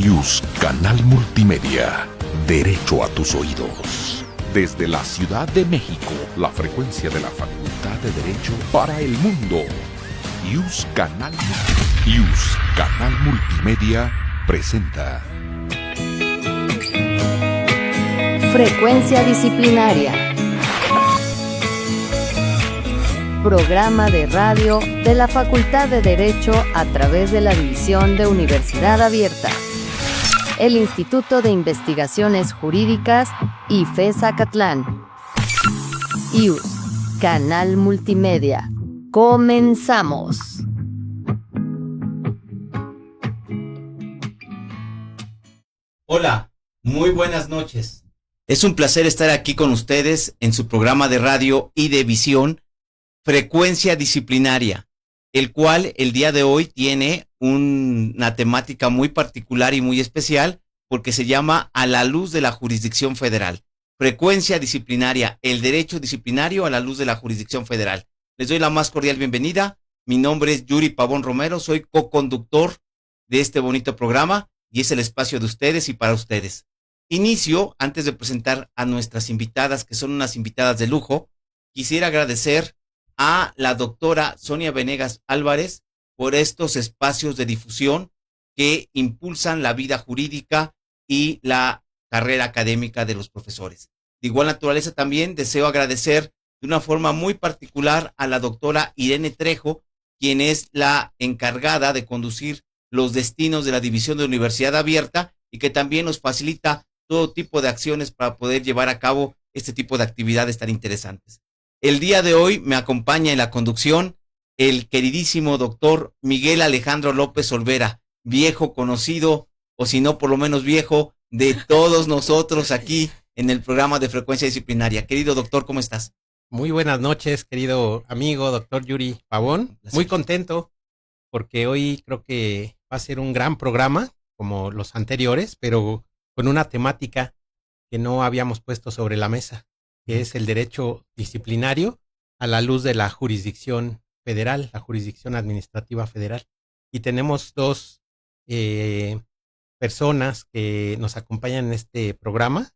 IUS Canal Multimedia. Derecho a tus oídos. Desde la Ciudad de México, la frecuencia de la Facultad de Derecho para el mundo. IUS Canal Multimedia presenta Frecuencia Disciplinaria. Programa de radio de la Facultad de Derecho a través de la División de Universidad Abierta, el Instituto de Investigaciones Jurídicas IFE Zacatlán. IUS Canal Multimedia. Comenzamos. Hola, muy buenas noches. Es un placer estar aquí con ustedes en su programa de radio y de visión Frecuencia Disciplinaria, el cual el día de hoy tiene una temática muy particular y muy especial porque se llama A la luz de la jurisdicción federal. Frecuencia Disciplinaria, el derecho disciplinario a la luz de la jurisdicción federal. Les doy la más cordial bienvenida. Mi nombre es Yuri Pavón Romero, soy co-conductor de este bonito programa y es el espacio de ustedes y para ustedes. Inicio, antes de presentar a nuestras invitadas, que son unas invitadas de lujo, quisiera agradecer a la doctora Sonia Venegas Álvarez por estos espacios de difusión que impulsan la vida jurídica y la carrera académica de los profesores. De igual naturaleza también deseo agradecer de una forma muy particular a la doctora Irene Trejo, quien es la encargada de conducir los destinos de la División de Universidad Abierta y que también nos facilita todo tipo de acciones para poder llevar a cabo este tipo de actividades tan interesantes. El día de hoy me acompaña en la conducción el queridísimo doctor Miguel Alejandro López Olvera, viejo conocido, o si no por lo menos viejo, de todos nosotros aquí en el programa de Frecuencia Disciplinaria. Querido doctor, ¿cómo estás? Muy buenas noches, querido amigo, doctor Yuri Pavón. Muy contento porque hoy creo que va a ser un gran programa, como los anteriores, pero con una temática que no habíamos puesto sobre la mesa, que es el derecho disciplinario a la luz de la jurisdicción federal, la jurisdicción administrativa federal. Y tenemos dos personas que nos acompañan en este programa.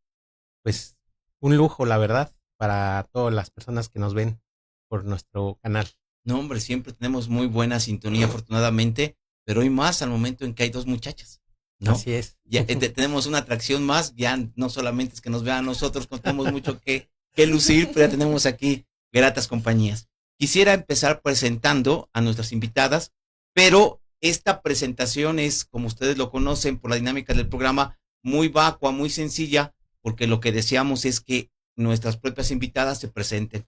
Pues un lujo, la verdad, para todas las personas que nos ven por nuestro canal. No, hombre, siempre tenemos muy buena sintonía, afortunadamente, pero hoy más al momento en que hay dos muchachas, ¿no? Así es. Ya tenemos una atracción más, ya no solamente es que nos vean a nosotros, tenemos mucho que lucir, pero ya tenemos aquí gratas compañías. Quisiera empezar presentando a nuestras invitadas, pero esta presentación es, como ustedes lo conocen por la dinámica del programa, muy vacua, muy sencilla, porque lo que deseamos es que nuestras propias invitadas se presenten.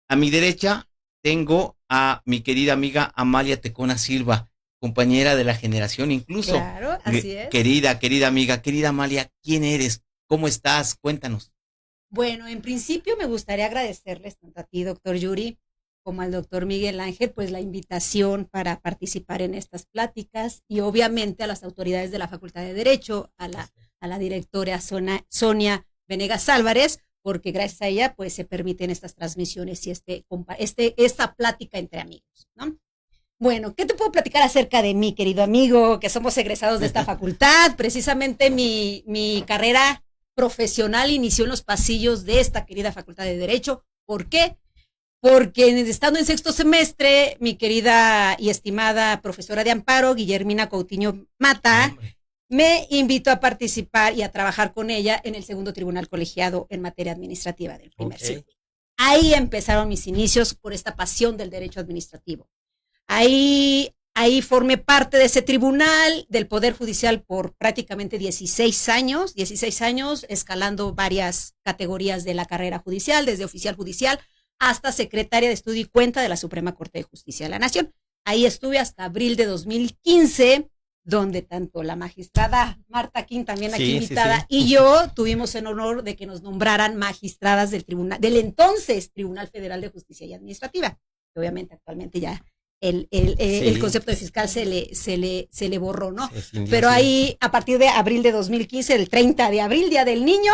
A mi derecha tengo a mi querida amiga Amalia Tecona Silva, compañera de la generación incluso. Claro, así es. Querida amiga, querida Amalia, ¿quién eres? ¿Cómo estás? Cuéntanos. Bueno, en principio me gustaría agradecerles tanto a ti, doctor Yuri, como al doctor Miguel Ángel, pues la invitación para participar en estas pláticas y obviamente a las autoridades de la Facultad de Derecho, a la directora Sonia Venegas Álvarez, porque gracias a ella pues se permiten estas transmisiones y esta plática entre amigos, ¿no? Bueno, ¿qué te puedo platicar acerca de mí, querido amigo? Que somos egresados de esta facultad. Precisamente mi carrera profesional inició en los pasillos de esta querida Facultad de Derecho. ¿Por qué? Porque estando en sexto semestre, mi querida y estimada profesora de amparo, Guillermina Coutinho Mata, me invitó a participar y a trabajar con ella en el segundo tribunal colegiado en materia administrativa del primer circuito. Ahí empezaron mis inicios por esta pasión del derecho administrativo. Ahí formé parte de ese tribunal, del Poder Judicial por prácticamente 16 años, escalando varias categorías de la carrera judicial, desde oficial judicial hasta secretaria de estudio y cuenta de la Suprema Corte de Justicia de la Nación. Ahí estuve hasta abril de 2015, donde tanto la magistrada Marta King, también aquí invitada, y yo tuvimos el honor de que nos nombraran magistradas del entonces Tribunal Federal de Justicia y Administrativa, que obviamente actualmente ya el concepto de fiscal se le borró, ¿no? Pero ahí, a partir de abril de 2015, el 30 de abril, Día del Niño,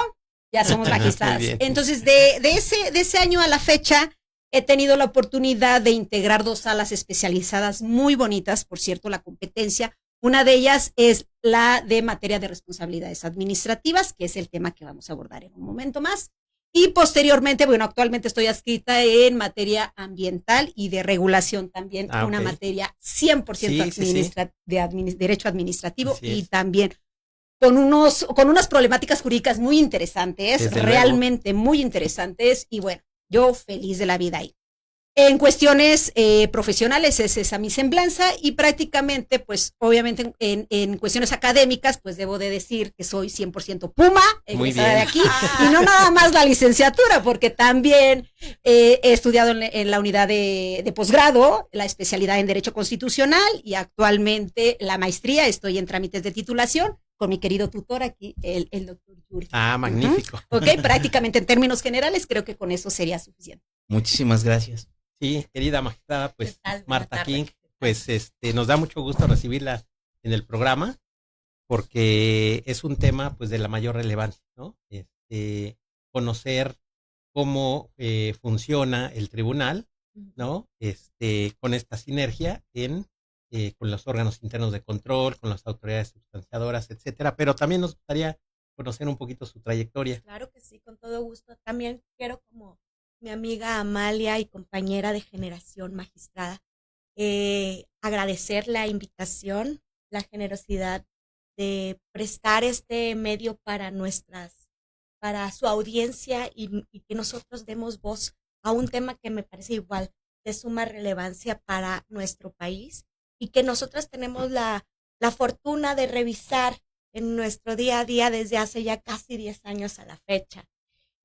ya somos magistradas. Entonces, de ese año a la fecha, he tenido la oportunidad de integrar 2 salas especializadas muy bonitas, por cierto, la competencia Una de ellas es la de materia de responsabilidades administrativas, que es el tema que vamos a abordar en un momento más. Y posteriormente, bueno, actualmente estoy adscrita en materia ambiental y de regulación también, una materia 100% de derecho administrativo y también con unas problemáticas jurídicas muy interesantes, realmente muy interesantes, y bueno, yo feliz de la vida ahí. En cuestiones profesionales es esa mi semblanza, y prácticamente, pues obviamente en cuestiones académicas, pues debo de decir que soy 100% Puma, egresada de aquí, y no nada más la licenciatura, porque también he estudiado en la unidad de posgrado, la especialidad en Derecho Constitucional, y actualmente la maestría, estoy en trámites de titulación, con mi querido tutor aquí, el doctor Yuri. Magnífico. Ok, prácticamente en términos generales, creo que con eso sería suficiente. Muchísimas gracias. Sí, querida magistrada, pues Marta King, pues nos da mucho gusto recibirla en el programa, porque es un tema pues de la mayor relevancia, ¿no? Conocer cómo funciona el tribunal, ¿no? Con esta sinergia con los órganos internos de control, con las autoridades sustanciadoras, etcétera, pero también nos gustaría conocer un poquito su trayectoria. Claro que sí, con todo gusto. También quiero, como mi amiga Amalia y compañera de generación magistrada, agradecer la invitación, la generosidad de prestar este medio para su audiencia, y que nosotros demos voz a un tema que me parece igual de suma relevancia para nuestro país, y que nosotras tenemos la fortuna de revisar en nuestro día a día desde hace ya casi 10 años a la fecha.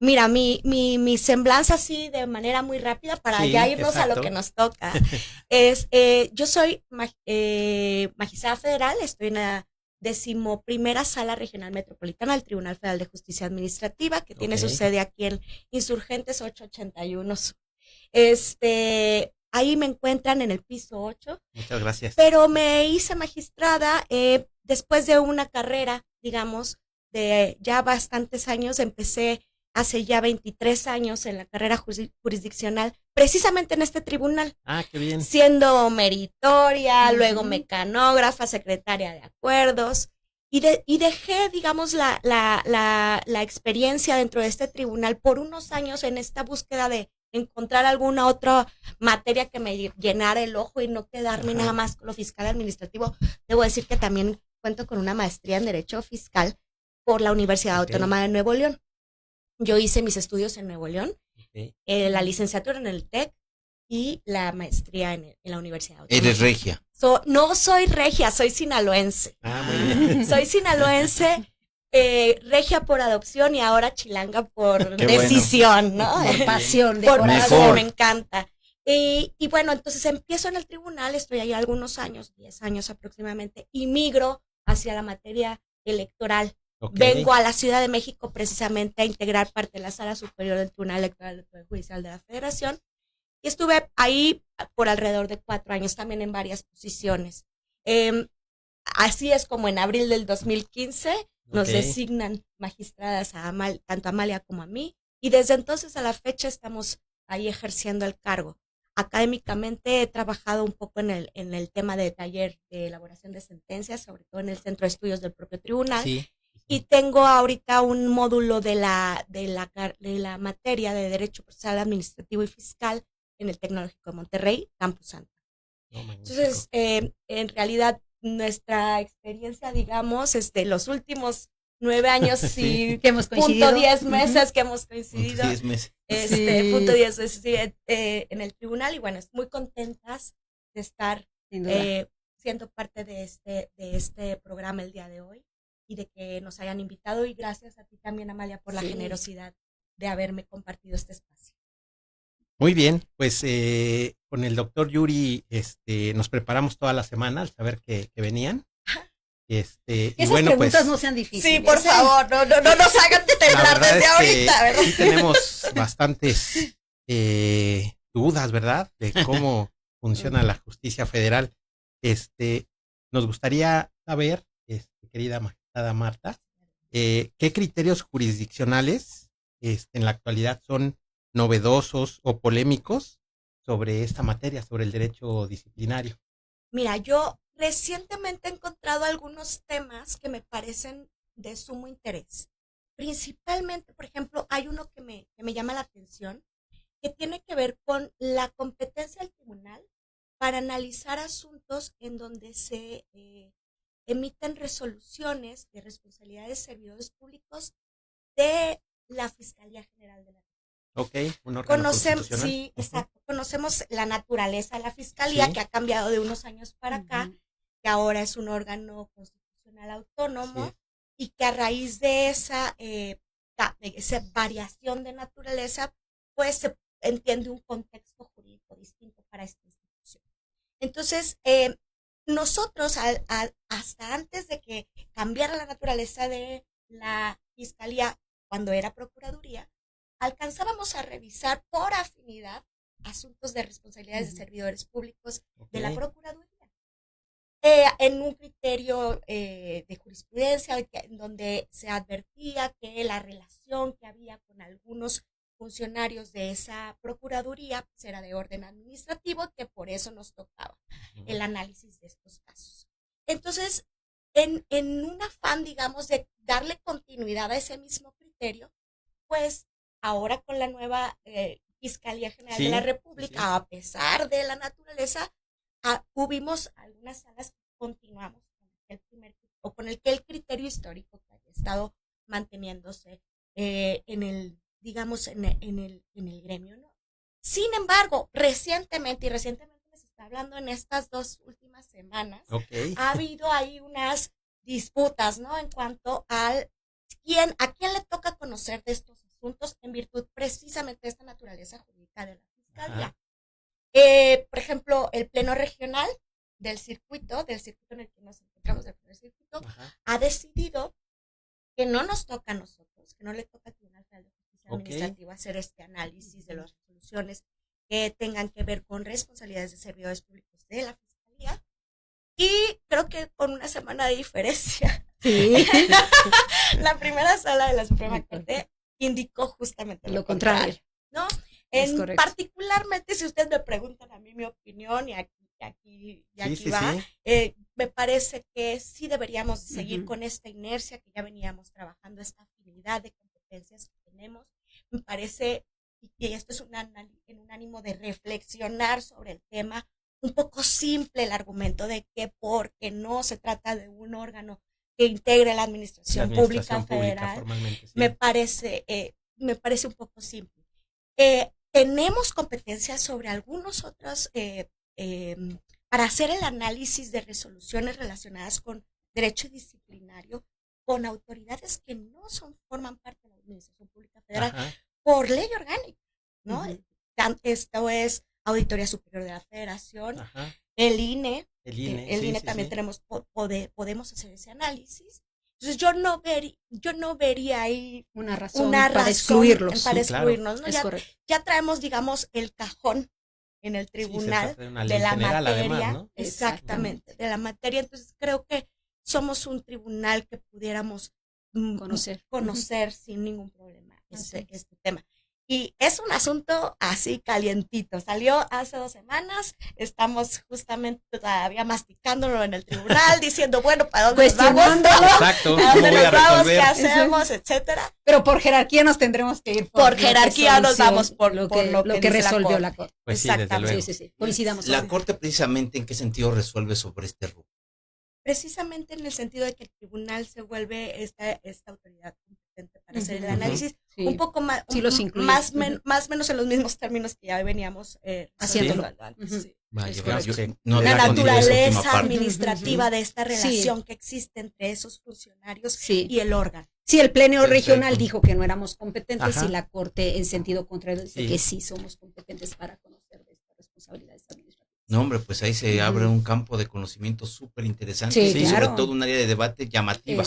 Mira, mi semblanza así de manera muy rápida para ya irnos a lo que nos toca. Yo soy magistrada federal, estoy en la 11ª Sala Regional Metropolitana del Tribunal Federal de Justicia Administrativa, que tiene su sede aquí en Insurgentes 881. Ahí me encuentran en el piso 8. Muchas gracias. Pero me hice magistrada después de una carrera, digamos, de ya bastantes años. Empecé hace ya 23 años en la carrera jurisdiccional, precisamente en este tribunal. Qué bien. Siendo meritoria, luego mecanógrafa, secretaria de acuerdos, y dejé, digamos, la experiencia dentro de este tribunal por unos años en esta búsqueda de encontrar alguna otra materia que me llenara el ojo y no quedarme nada más con lo fiscal administrativo. Debo decir que también cuento con una maestría en Derecho Fiscal por la Universidad Autónoma de Nuevo León. Yo hice mis estudios en Nuevo León, la licenciatura en el TEC y la maestría en la Universidad Autónoma. ¿Eres regia? No soy regia, soy sinaloense. Muy bien. Soy sinaloense, regia por adopción y ahora chilanga por Qué decisión, bueno. ¿no? Por pasión, de por corazón. pasión, me encanta. Y bueno, entonces empiezo en el tribunal, estoy ahí algunos años, 10 años aproximadamente, y migro hacia la materia electoral. Vengo a la Ciudad de México precisamente a integrar parte de la Sala Superior del Tribunal Electoral del Poder Judicial de la Federación, y estuve ahí por alrededor de 4 años, también en varias posiciones. Así es como en abril del 2015 nos designan magistradas tanto a Amalia como a mí, y desde entonces a la fecha estamos ahí ejerciendo el cargo. Académicamente he trabajado un poco en el tema de taller de elaboración de sentencias, sobre todo en el Centro de Estudios del propio tribunal. Y tengo ahorita un módulo de la materia de Derecho Procesal Administrativo y Fiscal en el Tecnológico de Monterrey, Campus Santa. Entonces, en realidad, nuestra experiencia, digamos, los últimos 9 años y que hemos coincidido. punto 10 meses que hemos coincidido. 10 meses. Punto 10 meses en el tribunal, y bueno, muy contentas de estar siendo parte de este programa el día de hoy, y de que nos hayan invitado, y gracias a ti también, Amalia, por la generosidad de haberme compartido este espacio. Muy bien, pues con el doctor Yuri nos preparamos toda la semana al saber que venían. Esas y bueno, preguntas pues, no sean difíciles. Sí, por favor, no nos hagan temblar desde ahorita, ¿verdad? Sí tenemos bastantes dudas, ¿verdad? De cómo funciona la justicia federal. Nos gustaría saber, querida magistrada Marta, ¿qué criterios jurisdiccionales en la actualidad son novedosos o polémicos sobre esta materia, sobre el derecho disciplinario? Mira, yo recientemente he encontrado algunos temas que me parecen de sumo interés. Principalmente, por ejemplo, hay uno que me llama la atención, que tiene que ver con la competencia del tribunal para analizar asuntos en donde se emiten resoluciones de responsabilidad de servidores públicos de la Fiscalía General de la República. Ok, un órgano constitucional. Sí, exacto. Conocemos la naturaleza de la Fiscalía, que ha cambiado de unos años para acá, que ahora es un órgano constitucional autónomo, y que a raíz de esa variación de naturaleza, pues se entiende un contexto jurídico distinto para esta institución. Entonces, nosotros, hasta antes de que cambiara la naturaleza de la Fiscalía, cuando era Procuraduría, alcanzábamos a revisar por afinidad asuntos de responsabilidades de servidores públicos de la Procuraduría. En un criterio de jurisprudencia en donde se advertía que la relación que había con algunos funcionarios de esa procuraduría pues era de orden administrativo, que por eso nos tocaba el análisis de estos casos. Entonces, en un afán, digamos, de darle continuidad a ese mismo criterio, pues ahora con la nueva Fiscalía General de la República, a pesar de la naturaleza, hubimos algunas salas que continuamos con el criterio histórico que había estado manteniéndose en el gremio, ¿no? Sin embargo, recientemente les está hablando en estas 2 últimas semanas, ha habido ahí unas disputas, ¿no? En cuanto a quién le toca conocer de estos asuntos en virtud precisamente de esta naturaleza jurídica de la Fiscalía. Por ejemplo, el Pleno Regional del circuito en el que nos encontramos, del primer circuito, ha decidido que no nos toca a nosotros, que no le toca al Tribunal Federal de Justicia Administrativa hacer este análisis de las resoluciones que tengan que ver con responsabilidades de servidores públicos de la Fiscalía. Y creo que con una semana de diferencia, la primera sala de la Suprema Corte indicó justamente lo contrario, ¿no? Particularmente, si ustedes me preguntan a mí mi opinión, y aquí va, me parece que sí deberíamos seguir con esta inercia que ya veníamos trabajando, esta afinidad de competencias que tenemos. Me parece, y esto es en un ánimo de reflexionar sobre el tema, un poco simple el argumento de que porque no se trata de un órgano que integre la administración pública federal, me parece un poco simple. Tenemos competencias sobre algunos otros para hacer el análisis de resoluciones relacionadas con derecho disciplinario con autoridades que no forman parte de la administración pública federal por ley orgánica, ¿no? Esto es Auditoría Superior de la Federación, el INE también podemos hacer ese análisis. Entonces yo no vería ahí una razón para excluirlos. ¿No? Ya traemos, digamos, el cajón en el tribunal de la materia, además, ¿no? Exactamente, de la materia. Entonces creo que somos un tribunal que pudiéramos conocer sin ningún problema este tema. Y es un asunto así calientito. Salió hace 2 semanas. Estamos justamente todavía masticándolo en el tribunal, diciendo, bueno, ¿para dónde nos vamos? Exacto. ¿Para dónde nos vamos? ¿Qué hacemos? Etcétera. Pero por jerarquía nos tendremos que ir. Por jerarquía nos vamos por lo que resolvió la Corte. Pues exactamente. Sí. Coincidamos. La Corte precisamente, ¿en qué sentido resuelve sobre este rubro? Precisamente en el sentido de que el tribunal se vuelve esta autoridad competente para hacer el análisis, un poco más, más o menos en los mismos términos que ya veníamos haciéndolo antes. La naturaleza administrativa de esta relación que existe entre esos funcionarios y el órgano. Sí, el Pleno Regional dijo que no éramos competentes y la Corte en sentido contrario dice que sí somos competentes para conocer de estas responsabilidades administrativas. No, hombre, pues ahí se abre un campo de conocimiento súper interesante y sobre todo un área de debate llamativa,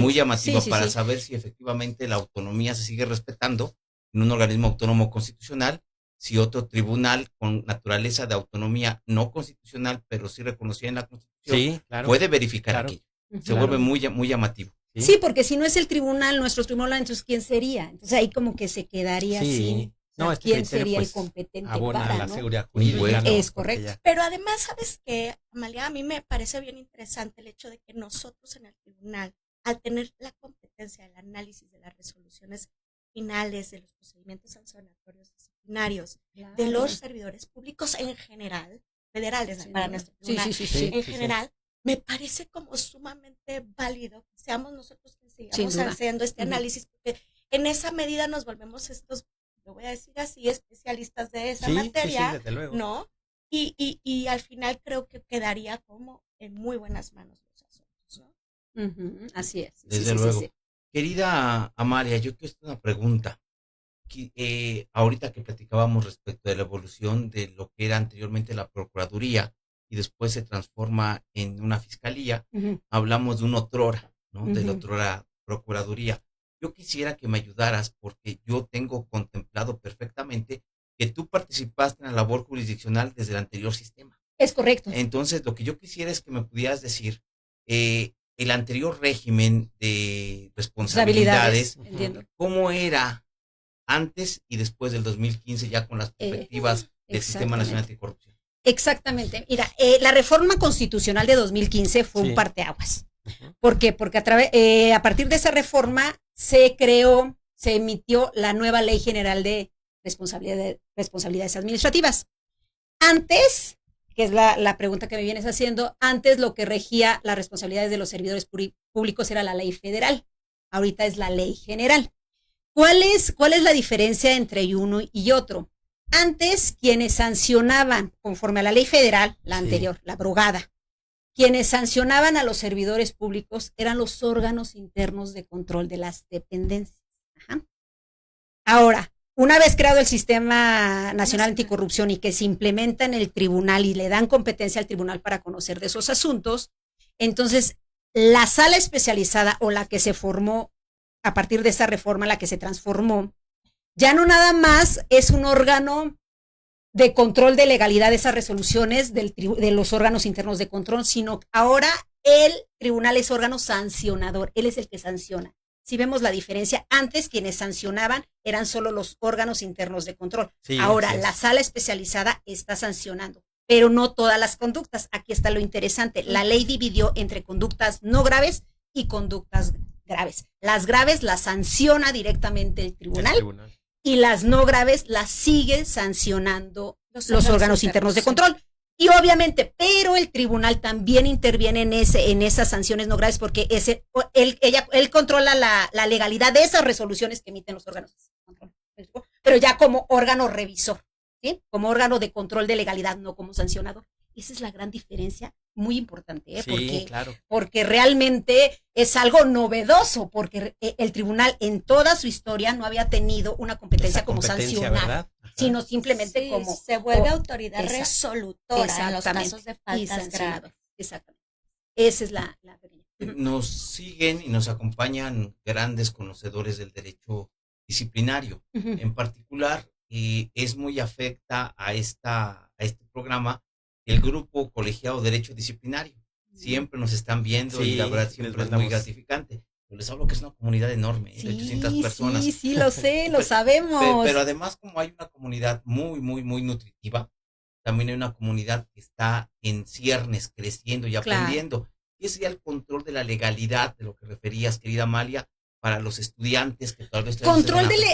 muy llamativa para saber si efectivamente la autonomía se sigue respetando en un organismo autónomo constitucional, si otro tribunal con naturaleza de autonomía no constitucional, pero sí reconocida en la Constitución, puede verificar aquello. Se vuelve muy llamativo. Sí, porque si no es el tribunal, nuestro tribunal, entonces ¿quién sería? Entonces ahí como que se quedaría así. No, ¿quién sería el competente para, la ¿no? seguridad jurídica? Es correcto. Pero además, ¿sabes qué, Amalia? A mí me parece bien interesante el hecho de que nosotros en el tribunal, al tener la competencia del análisis de las resoluciones finales, de los procedimientos sancionatorios disciplinarios, de los servidores públicos en general, federales, para nuestro tribunal, en general, me parece como sumamente válido que seamos nosotros quienes sigamos haciendo este análisis, porque en esa medida nos volvemos estos, lo voy a decir así, especialistas de esa materia, desde luego. ¿no? Y al final creo que quedaría como en muy buenas manos los asuntos, ¿no? Así es. Desde luego. Querida Amalia, yo quiero hacer una pregunta. Ahorita que platicábamos respecto de la evolución de lo que era anteriormente la Procuraduría y después se transforma en una fiscalía, hablamos de un otrora, ¿no? De la otrora Procuraduría. Yo quisiera que me ayudaras porque yo tengo contemplado perfectamente que tú participaste en la labor jurisdiccional desde el anterior sistema. Es correcto. Entonces, lo que yo quisiera es que me pudieras decir, el anterior régimen de responsabilidades, ¿cómo era antes y después del 2015 ya con las perspectivas del Sistema Nacional Anticorrupción? Exactamente. Mira, la reforma constitucional de 2015 fue un parteaguas. ¿Por qué? Porque a partir de esa reforma se emitió la nueva Ley General de Responsabilidades Administrativas. Antes, que es la pregunta que me vienes haciendo, antes lo que regía las responsabilidades de los servidores públicos era la ley federal, ahorita es la ley general. ¿Cuál es la diferencia entre uno y otro? Antes, quienes sancionaban, conforme a la ley federal, la anterior, la abrogada, quienes sancionaban a los servidores públicos eran los órganos internos de control de las dependencias. Ahora, una vez creado el Sistema Nacional Anticorrupción y que se implementa en el tribunal y le dan competencia al tribunal para conocer de esos asuntos, entonces la sala especializada o la que se formó a partir de esa reforma, la que se transformó, ya no nada más es un órgano de control de legalidad de esas resoluciones de los órganos internos de control, sino ahora el tribunal es órgano sancionador, él es el que sanciona. Si vemos la diferencia, antes quienes sancionaban eran solo los órganos internos de control. Ahora la sala especializada está sancionando, pero no todas las conductas. Aquí está lo interesante. La ley dividió entre conductas no graves y conductas graves. Las graves las sanciona directamente el tribunal. Y las no graves las sigue sancionando los órganos internos de control. Y obviamente, pero el tribunal también interviene en esas sanciones no graves porque él controla la legalidad de esas resoluciones que emiten los órganos de control, pero ya como órgano revisor, ¿sí? Como órgano de control de legalidad, no como sancionador. Esa es la gran diferencia, muy importante, porque realmente es algo novedoso, porque el tribunal en toda su historia no había tenido una competencia como sancionar, sino simplemente como se vuelve autoridad resolutora en los casos de faltas graves. Exactamente. Esa es la Nos siguen y nos acompañan grandes conocedores del derecho disciplinario. En particular, es muy afecta a este programa el grupo colegiado Derecho Disciplinario. Siempre nos están viendo y la verdad siempre es muy gratificante. Yo les hablo que es una comunidad enorme, de 800 personas. Sí, lo sé, lo sabemos. Pero además, como hay una comunidad muy, muy, muy nutritiva, también hay una comunidad que está en ciernes, creciendo y aprendiendo. ¿Qué sería el control de la legalidad de lo que referías, querida Amalia, para los estudiantes que tal vez...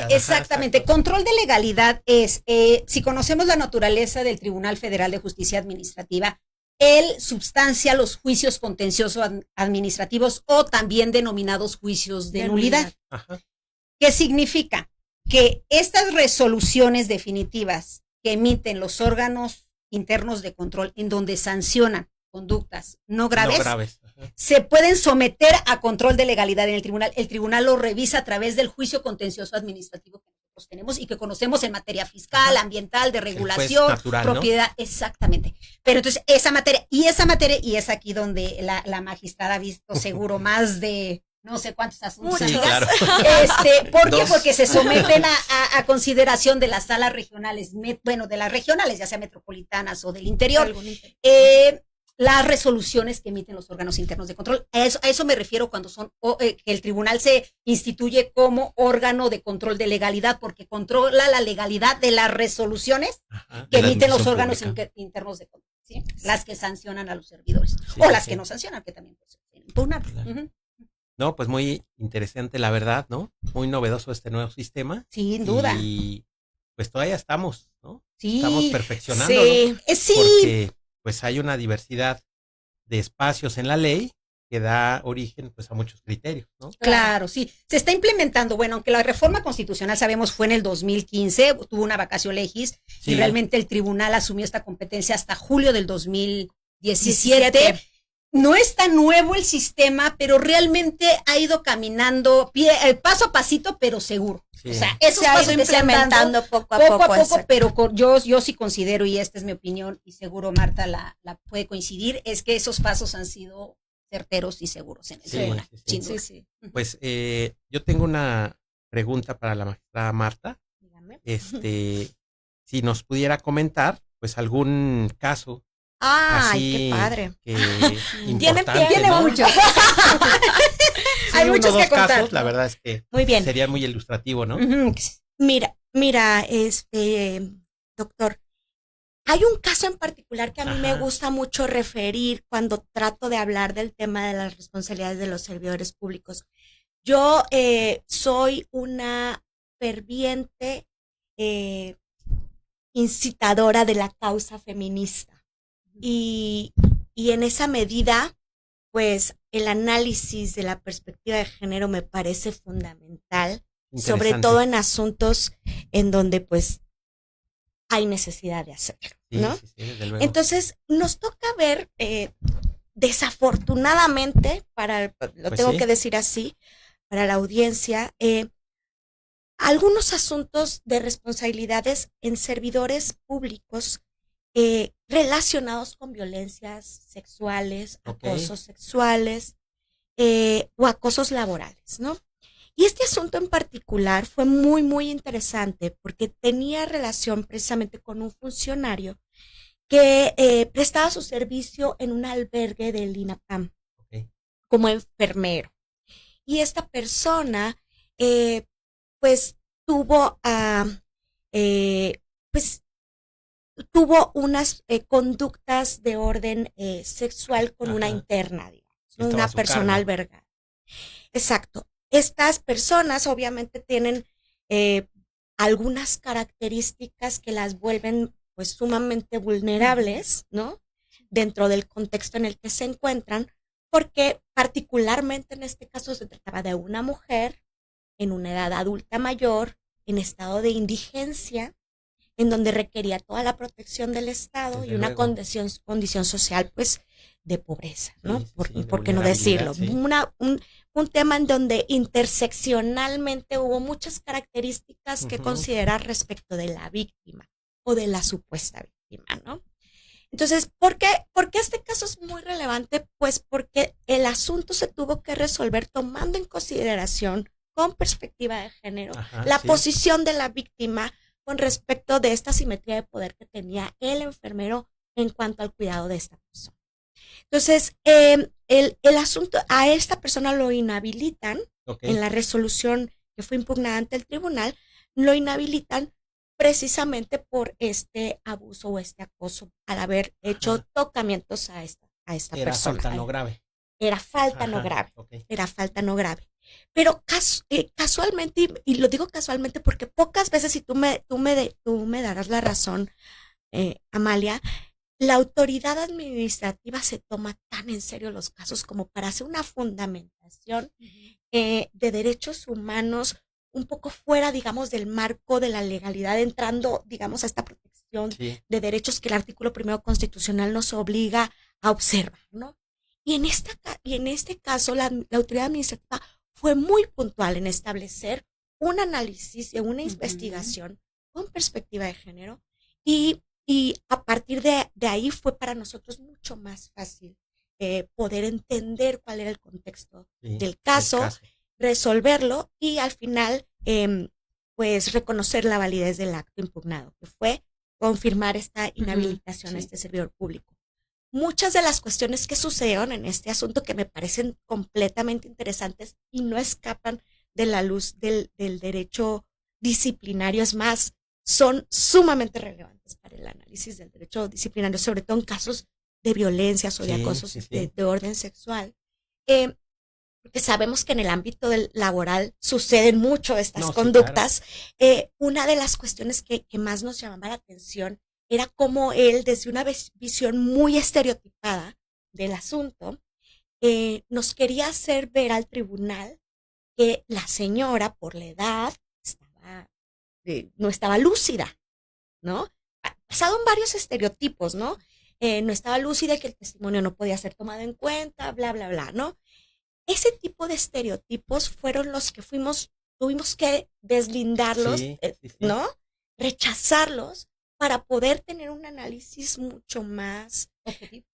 Exactamente, control de legalidad es, si conocemos la naturaleza del Tribunal Federal de Justicia Administrativa, él substancia los juicios contenciosos administrativos o también denominados juicios de nulidad. ¿Qué significa? Que estas resoluciones definitivas que emiten los órganos internos de control en donde sancionan conductas no graves, se pueden someter a control de legalidad en el tribunal. El tribunal lo revisa a través del juicio contencioso administrativo que nosotros tenemos y que conocemos en materia fiscal, ambiental, de regulación, natural, propiedad, ¿no? Exactamente. Pero entonces esa materia, y es aquí donde la magistrada ha visto seguro más de no sé cuántos asuntos. Sí, claro. ¿Por qué? Porque se someten a consideración de las salas regionales, de las regionales, ya sea metropolitanas o del interior. las resoluciones que emiten los órganos internos de control. A eso me refiero cuando que el tribunal se instituye como órgano de control de legalidad, porque controla la legalidad de las resoluciones que emiten los órganos internos de control, ¿sí? Las que sancionan a los servidores, o las que no sancionan, que también pues, impugnan. Claro. No, pues muy interesante, la verdad, ¿no? Muy novedoso este nuevo sistema. Sin duda. Y pues todavía estamos, ¿no? Sí. Estamos perfeccionando. Sí. Sí. Porque pues hay una diversidad de espacios en la ley que da origen pues a muchos criterios, ¿no? Claro, sí. Se está implementando, bueno, aunque la reforma constitucional, sabemos, fue en el 2015, tuvo una vacatio legis, Sí. y realmente el tribunal asumió esta competencia hasta julio del 2017. No es tan nuevo el sistema, pero realmente ha ido caminando paso a pasito, pero seguro. Sí. O sea, esos Se ha pasos ido que se han dado implementando poco a poco. Exacto. pero yo sí considero, y esta es mi opinión, y seguro Marta la puede coincidir, es que esos pasos han sido certeros y seguros en el Sí, tribunal. sí, sí. Sin duda. Sí. Pues yo tengo una pregunta para la magistrada Marta. Dígame. Si nos pudiera comentar, pues algún caso Ay, así qué padre. que Tiene importante, ¿no? muchos. Sí, Hay muchos uno, que dos contar. casos, la verdad es que Muy bien. sería muy ilustrativo, ¿no? Ujú. Mira, doctor, hay un caso en particular que a mí me Ajá. gusta mucho referir cuando trato de hablar del tema de las responsabilidades de los servidores públicos. Yo soy una ferviente incitadora de la causa feminista y en esa medida, pues el análisis de la perspectiva de género me parece fundamental, sobre Interesante. todo en asuntos en donde pues hay necesidad de hacerlo, Sí, ¿no? sí, desde luego. Entonces, nos toca ver, desafortunadamente, lo Pues tengo sí. que decir así, para la audiencia, algunos asuntos de responsabilidades en servidores públicos relacionados con violencias sexuales, Ok. acosos sexuales o acosos laborales, ¿no? Y este asunto en particular fue muy, muy interesante porque tenía relación precisamente con un funcionario que prestaba su servicio en un albergue del INAPAM Ok. como enfermero. Y esta persona, pues, tuvo tuvo unas conductas de orden sexual con una Ajá. interna, digamos, ¿no? Estaba a Una su persona cargo. albergada. Exacto. Estas personas obviamente tienen algunas características que las vuelven pues sumamente vulnerables, ¿no? Dentro del contexto en el que se encuentran, porque particularmente en este caso se trataba de una mujer en una edad adulta mayor, en estado de indigencia, en donde requería toda la protección del Estado Desde y una luego. condición social pues de pobreza, ¿no? Sí, sí, sí, de ¿Por qué no decirlo? vulnerabilidad, sí. Un tema en donde interseccionalmente hubo muchas características que Ujú. considerar respecto de la víctima o de la supuesta víctima, ¿no? Entonces, ¿por qué este caso es muy relevante? Pues porque el asunto se tuvo que resolver tomando en consideración, con perspectiva de género, Ajá, la sí. posición de la víctima con respecto de esta simetría de poder que tenía el enfermero en cuanto al cuidado de esta persona. Entonces, el asunto, a esta persona lo inhabilitan Ok. en la resolución que fue impugnada ante el tribunal, lo inhabilitan precisamente por este abuso o este acoso al haber hecho Ajá. tocamientos a esta Era persona. falta no grave. Era falta no Ajá, grave. ok. Era falta no grave. Pero casualmente, y lo digo casualmente porque pocas veces, y tú me darás la razón, Amalia, la autoridad administrativa se toma tan en serio los casos como para hacer una fundamentación de derechos humanos un poco fuera, digamos, del marco de la legalidad, entrando, digamos, a esta protección Sí. de derechos que el artículo 1 constitucional nos obliga a observar, ¿no? Y en este caso, la autoridad administrativa fue muy puntual en establecer un análisis de una investigación con perspectiva de género y a partir de ahí fue para nosotros mucho más fácil poder entender cuál era el contexto Sí, del caso, resolverlo y al final pues reconocer la validez del acto impugnado, que fue confirmar esta inhabilitación a este servidor público. muchas de las cuestiones que sucedieron en este asunto que me parecen completamente interesantes y no escapan de la luz del derecho disciplinario, es más, son sumamente relevantes para el análisis del derecho disciplinario, sobre todo en casos de violencias o de acosos de orden sexual. Porque sabemos que en el ámbito del laboral suceden mucho estas conductas. Claro. Una de las cuestiones que más nos llamaba la atención era cómo él, desde una visión muy estereotipada del asunto, nos quería hacer ver al tribunal que la señora, por la edad, no estaba lúcida, ¿no? Basado en varios estereotipos, ¿no? No estaba lúcida, que el testimonio no podía ser tomado en cuenta, bla, bla, bla, ¿no? Ese tipo de estereotipos fueron los que tuvimos que deslindarlos, ¿no? Rechazarlos para poder tener un análisis mucho más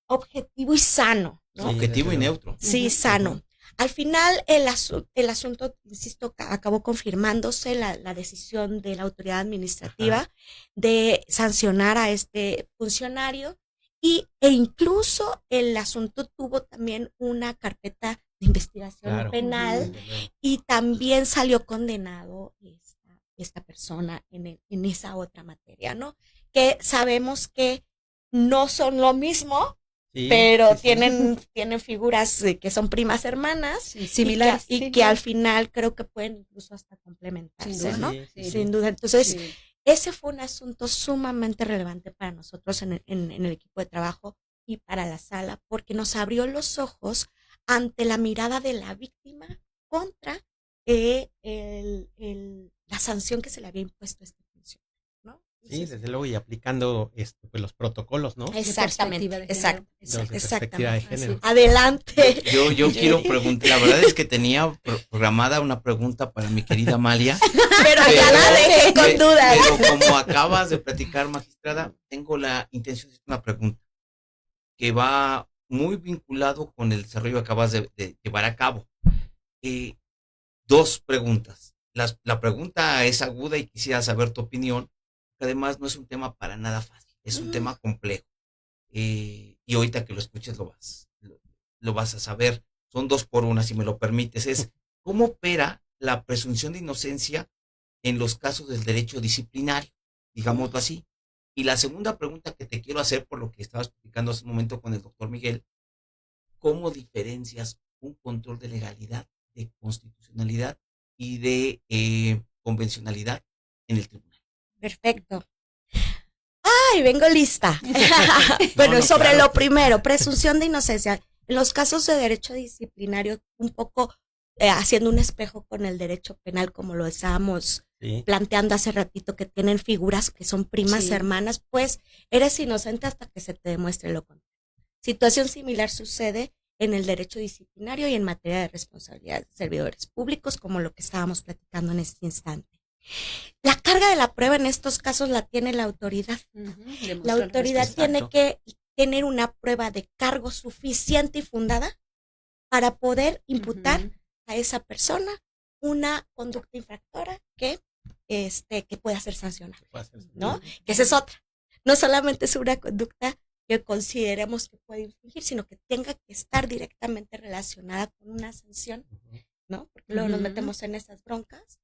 objetivo y sano, ¿no? Objetivo y neutro. Sí, sano. Al final, el asunto, insisto, acabó confirmándose la decisión de la autoridad administrativa de sancionar a este funcionario e incluso el asunto tuvo también una carpeta de investigación penal y también salió condenado esta persona en esa otra materia, ¿no? Que sabemos que no son lo mismo, pero tienen figuras que son primas hermanas, similares, y que al final creo que pueden incluso hasta complementarse, ¿no? Sin duda. Entonces, ese fue un asunto sumamente relevante para nosotros en el equipo de trabajo y para la sala, porque nos abrió los ojos ante la mirada de la víctima contra la sanción que se le había impuesto a esta función, ¿no? Sí, desde luego, y aplicando pues, los protocolos, ¿no? Exactamente, exactamente. Adelante. Yo quiero preguntar, la verdad es que tenía programada una pregunta para mi querida Amalia. pero ya la dejé con dudas. Pero como acabas de platicar, magistrada, tengo la intención de hacer una pregunta que va muy vinculado con el desarrollo que acabas de llevar a cabo. Dos preguntas. La pregunta es aguda y quisiera saber tu opinión, que además no es un tema para nada fácil, es un tema complejo. Y ahorita que lo escuches lo vas a saber. Son 2 por 1, si me lo permites. Es cómo opera la presunción de inocencia en los casos del derecho disciplinario, digámoslo así. Y la segunda pregunta que te quiero hacer, por lo que estabas explicando hace un momento con el doctor Miguel, ¿cómo diferencias un control de legalidad, de constitucionalidad y de convencionalidad en el tribunal? Perfecto. ¡Ay, vengo lista! Bueno, sobre lo primero, presunción de inocencia. En los casos de derecho disciplinario, un poco haciendo un espejo con el derecho penal, como lo estábamos planteando hace ratito, que tienen figuras que son primas hermanas, pues eres inocente hasta que se te demuestre lo contrario. Situación similar sucede en el derecho disciplinario y en materia de responsabilidad de servidores públicos, como lo que estábamos platicando en este instante. La carga de la prueba en estos casos la tiene la autoridad. La autoridad tiene que tener una prueba de cargo suficiente y fundada para poder imputar a esa persona una conducta infractora que pueda ser sancionable, ¿no? Que esa es otra. No solamente es una conducta que consideremos que puede infringir, sino que tenga que estar directamente relacionada con una sanción, ¿no? Porque luego nos metemos en esas broncas,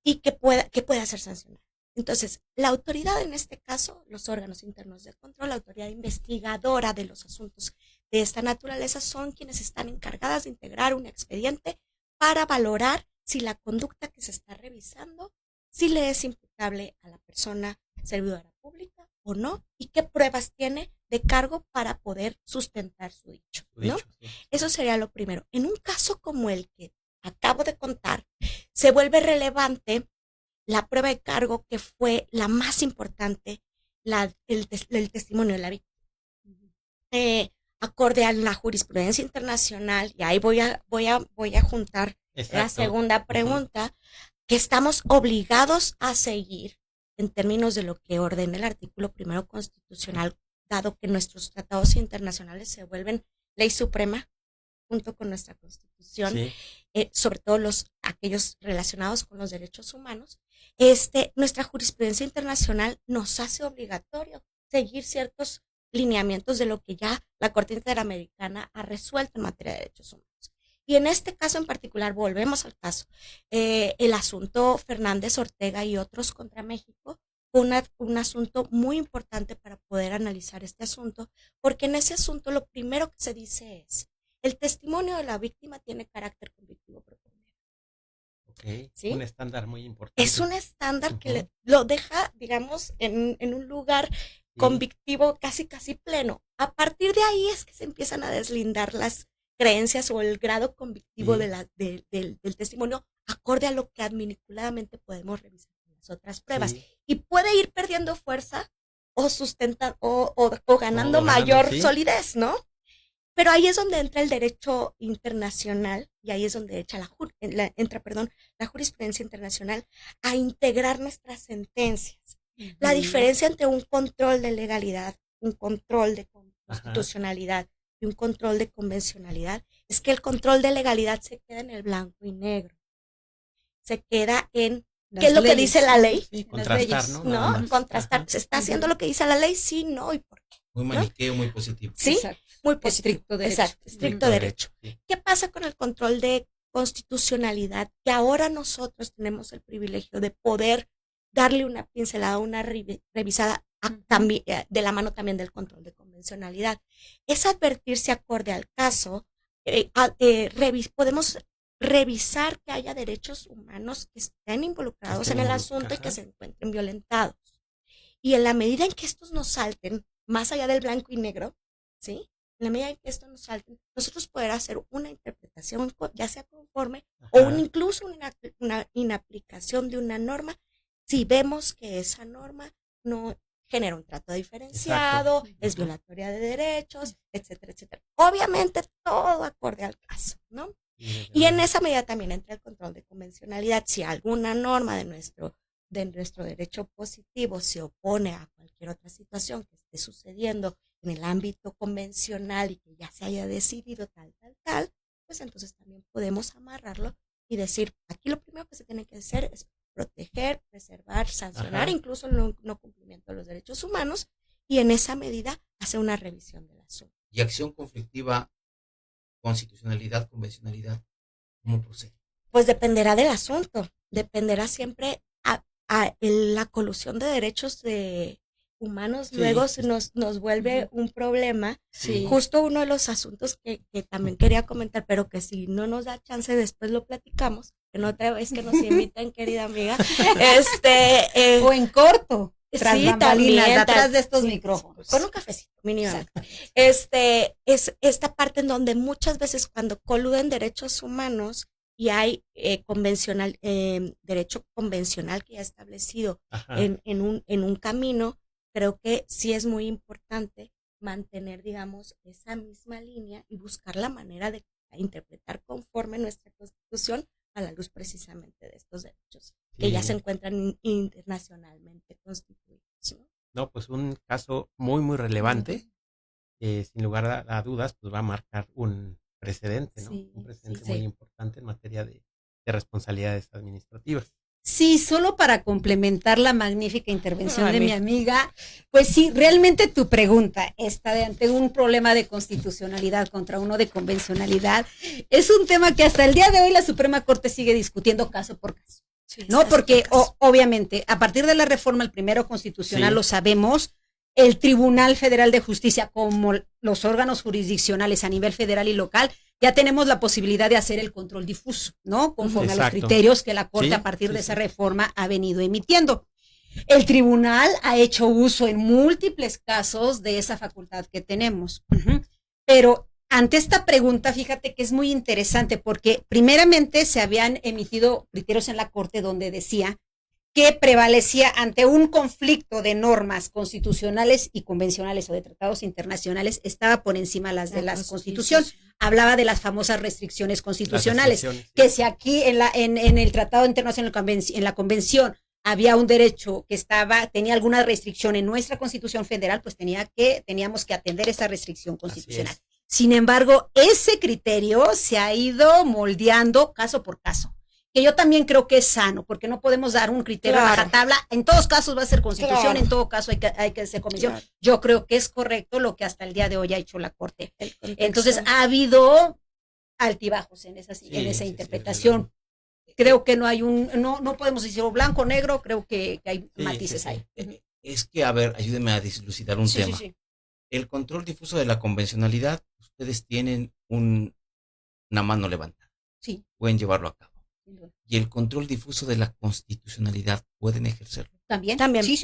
y que pueda ser sancionada. Entonces, la autoridad en este caso, los órganos internos de control, la autoridad investigadora de los asuntos de esta naturaleza, son quienes están encargadas de integrar un expediente para valorar si la conducta que se está revisando, si le es imputable a la persona servidora pública o no, y qué pruebas tiene de cargo para poder sustentar su dicho, ¿no? Eso sería lo primero. En un caso como el que acabo de contar, se vuelve relevante la prueba de cargo que fue la más importante, el testimonio de la víctima. Acorde a la jurisprudencia internacional, y ahí voy a juntar la segunda pregunta, que estamos obligados a seguir en términos de lo que ordena el artículo 1 constitucional, dado que nuestros tratados internacionales se vuelven ley suprema junto con nuestra Constitución, sobre todo aquellos relacionados con los derechos humanos. Nuestra jurisprudencia internacional nos hace obligatorio seguir ciertos lineamientos de lo que ya la Corte Interamericana ha resuelto en materia de derechos humanos. Y en este caso en particular, volvemos al caso, el asunto Fernández Ortega y otros contra México fue un asunto muy importante para poder analizar este asunto, porque en ese asunto lo primero que se dice es, el testimonio de la víctima tiene carácter convictivo profundo. Okay. ¿Sí? Un estándar muy importante. Es un estándar que lo deja, digamos, en un lugar convictivo casi pleno. A partir de ahí es que se empiezan a deslindar las creencias o el grado convictivo del testimonio acorde a lo que adminiculadamente podemos revisar en las otras pruebas. Y puede ir perdiendo fuerza o o ganando mayor solidez, ¿no? Pero ahí es donde entra el derecho internacional y ahí es donde entra la jurisprudencia internacional a integrar nuestras sentencias. La diferencia entre un control de legalidad, un control de constitucionalidad y un control de convencionalidad es que el control de legalidad se queda en el blanco y negro. Se queda en ¿qué es lo que dice la ley? Sí, contrastar, ¿no? Contrastar. ¿Se está haciendo lo que dice la ley? Sí, no, ¿y por qué? Muy maniqueo, muy positivo. Sí, exacto. Muy positivo. Estricto derecho. Exacto, estricto derecho. Sí. ¿Qué pasa con el control de constitucionalidad? Que ahora nosotros tenemos el privilegio de poder darle una pincelada, una revisada también, de la mano también del control de convencionalidad. Es advertirse acorde al caso, podemos revisar que haya derechos humanos que estén involucrados en el asunto y que se encuentren violentados. Y en la medida en que estos nos salten, más allá del blanco y negro, ¿sí? En la medida en que estos nos salten, nosotros poder hacer una interpretación, ya sea conforme, o incluso una inaplicación de una norma, si vemos que esa norma no genera un trato diferenciado, es violatoria de derechos, etcétera, etcétera. Obviamente todo acorde al caso, ¿no? Y en esa medida también entra el control de convencionalidad. Si alguna norma de nuestro derecho positivo se opone a cualquier otra situación que esté sucediendo en el ámbito convencional y que ya se haya decidido tal, pues entonces también podemos amarrarlo y decir, aquí lo primero que se tiene que hacer es proteger, preservar, sancionar incluso el no cumplimiento de los derechos humanos y en esa medida hacer una revisión del asunto. Y acción conflictiva, constitucionalidad, convencionalidad, ¿cómo procede? Pues dependerá del asunto, dependerá siempre a la colusión de derechos humanos, luego nos vuelve un problema. Justo uno de los asuntos que también quería comentar, pero que si no nos da chance después lo platicamos, que no otra vez que nos inviten, querida amiga, o en corto, tras bambalinas, atrás de estos micrófonos. Con un cafecito, mínimamente. Es esta parte en donde muchas veces cuando coluden derechos humanos y hay derecho convencional que ya establecido en un camino, creo que sí es muy importante mantener, digamos, esa misma línea y buscar la manera de interpretar conforme nuestra Constitución a la luz precisamente de estos derechos que ya se encuentran internacionalmente constituidos, ¿no? No, pues un caso muy, muy relevante, sin lugar a dudas, pues va a marcar un precedente, ¿no? Un precedente muy importante en materia de responsabilidades administrativas. Sí, solo para complementar la magnífica intervención de mi amiga, pues sí, realmente tu pregunta está de ante un problema de constitucionalidad contra uno de convencionalidad, es un tema que hasta el día de hoy la Suprema Corte sigue discutiendo caso por caso, ¿no? Porque obviamente a partir de la reforma al primero constitucional lo sabemos, el Tribunal Federal de Justicia como los órganos jurisdiccionales a nivel federal y local ya tenemos la posibilidad de hacer el control difuso, ¿no? Conforme a los criterios que la Corte a partir de esa reforma ha venido emitiendo. El tribunal ha hecho uso en múltiples casos de esa facultad que tenemos. Pero ante esta pregunta, fíjate que es muy interesante porque primeramente se habían emitido criterios en la Corte donde decía que prevalecía ante un conflicto de normas constitucionales y convencionales o de tratados internacionales, estaba por encima las de la Constitución. Hablaba de las famosas restricciones constitucionales, que si aquí en el Tratado Internacional, en la Convención, había un derecho que tenía alguna restricción en nuestra Constitución Federal, pues teníamos que atender esa restricción constitucional. Sin embargo, ese criterio se ha ido moldeando caso por caso. que yo también creo que es sano, porque no podemos dar un criterio a rajatabla. En todos casos va a ser Constitución, en todo caso hay que hacer convención. Claro. Yo creo que es correcto lo que hasta el día de hoy ha hecho la Corte. Entonces ha habido altibajos en esa interpretación. Creo que no hay no podemos decir blanco o negro, creo que hay matices ahí. Es que, a ver, ayúdenme a dilucidar un tema. El control difuso de la convencionalidad, ustedes tienen una mano levantada. Sí. Pueden llevarlo a cabo. Y el control difuso de la constitucionalidad, ¿pueden ejercerlo? También. Sí.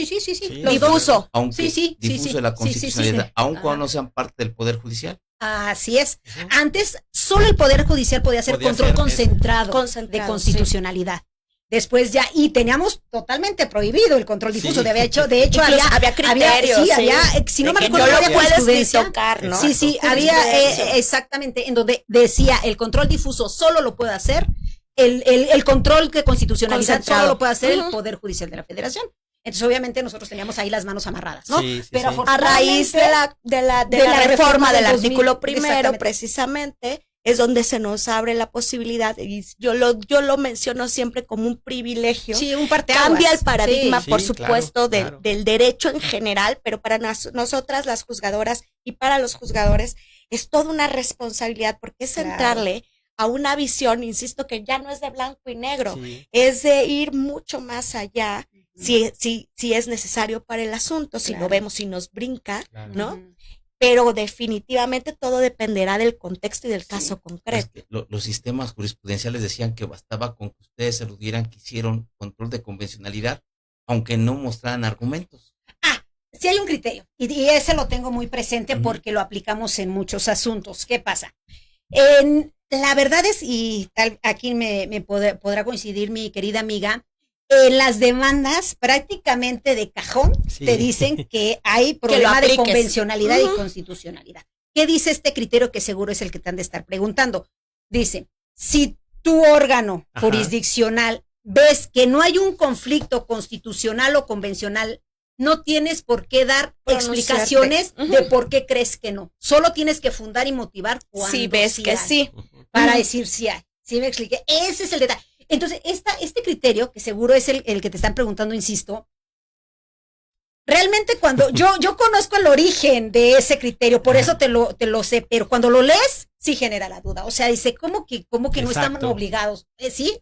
Difuso. Aunque difuso de la constitucionalidad, aun cuando no sean parte del Poder Judicial. Así es. Antes, solo el Poder Judicial podía hacer control concentrado de constitucionalidad. Después ya, y teníamos totalmente prohibido el control difuso. De hecho, había criterios. Si no me recuerdo, no había jurisprudencia. Tocar, ¿no? Sí, había exactamente, en donde decía el control difuso solo lo puede hacer, el control de constitucionalidad solo lo puede hacer el Poder Judicial de la Federación. Entonces, obviamente, nosotros teníamos ahí las manos amarradas, ¿no? Pero a raíz de la reforma del artículo primero, precisamente, es donde se nos abre la posibilidad, y yo lo menciono siempre como un privilegio. Sí, un parteaguas. Cambia el paradigma, por supuesto, del derecho en general, pero para nosotras las juzgadoras y para los juzgadores es toda una responsabilidad, porque es entrarle a una visión, insisto, que ya no es de blanco y negro, es de ir mucho más allá, si es necesario para el asunto, si lo vemos, si nos brinca, ¿no? Pero definitivamente todo dependerá del contexto y del caso concreto. Es que los sistemas jurisprudenciales decían que bastaba con que ustedes aludieran que hicieron control de convencionalidad, aunque no mostraran argumentos. Sí hay un criterio, y ese lo tengo muy presente porque lo aplicamos en muchos asuntos. ¿Qué pasa? La verdad es, y aquí me podrá coincidir mi querida amiga, en las demandas prácticamente de cajón te dicen que hay problema de convencionalidad y constitucionalidad. ¿Qué dice este criterio que seguro es el que te han de estar preguntando? Dice, si tu órgano jurisdiccional ves que no hay un conflicto constitucional o convencional, no tienes por qué dar explicaciones de por qué crees que no. Solo tienes que fundar y motivar cuando sí ves que sí. Para decir si hay. ¿Sí me expliqué? Ese es el detalle. Entonces, este criterio, que seguro es el que te están preguntando, insisto, realmente cuando yo conozco el origen de ese criterio, por eso te lo sé, pero cuando lo lees, sí genera la duda. O sea, dice, ¿cómo que no estamos obligados? ¿Sí?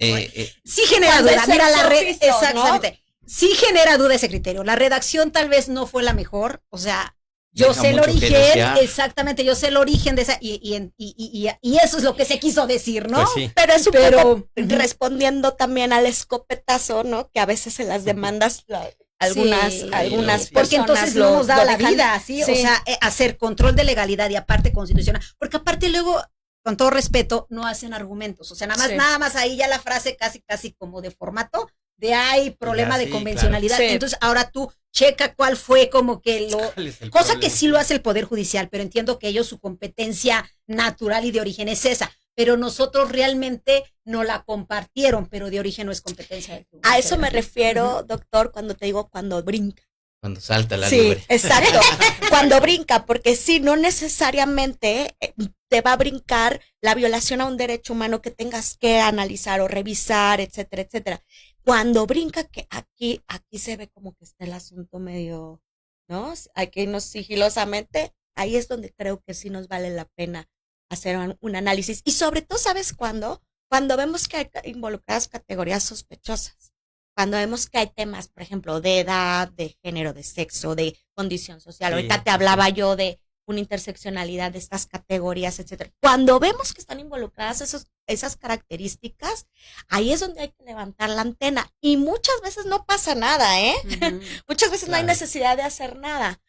Sí genera duda. Mira, exactamente. ¿No? Sí genera duda ese criterio. La redacción tal vez no fue la mejor, o sea, yo sé el origen, exactamente, yo sé el origen de esa, y eso es lo que se quiso decir, ¿no? Pues sí. Pero es un poco respondiendo también al escopetazo, ¿no? Que a veces en las demandas algunas personas porque entonces no nos da la vida, ¿sí? O sea, hacer control de legalidad y aparte constitucional, porque aparte luego, con todo respeto, no hacen argumentos, o sea, nada más ahí ya la frase casi como de formato, de hay problema de convencionalidad. Claro. Entonces, ahora tú checa cuál fue como que cosa que sí lo hace el Poder Judicial, pero entiendo que ellos su competencia natural y de origen es esa, pero nosotros realmente no la compartieron, pero de origen no es competencia del Tribunal. A eso me refiero, doctor, cuando te digo cuando brinca. Cuando salta la libre. Exacto, cuando brinca, porque sí, no necesariamente te va a brincar la violación a un derecho humano que tengas que analizar o revisar, etcétera, etcétera. Cuando brinca, que aquí se ve como que está el asunto medio, ¿no? Hay que irnos sigilosamente, ahí es donde creo que sí nos vale la pena hacer un análisis. Y sobre todo, ¿sabes cuándo? Cuando vemos que hay involucradas categorías sospechosas. Cuando vemos que hay temas, por ejemplo, de edad, de género, de sexo, de condición social. Ahorita te hablaba yo de una interseccionalidad de estas categorías, etcétera. Cuando vemos que están involucradas esas características, ahí es donde hay que levantar la antena. Y muchas veces no pasa nada, ¿eh? Muchas veces no hay necesidad de hacer nada.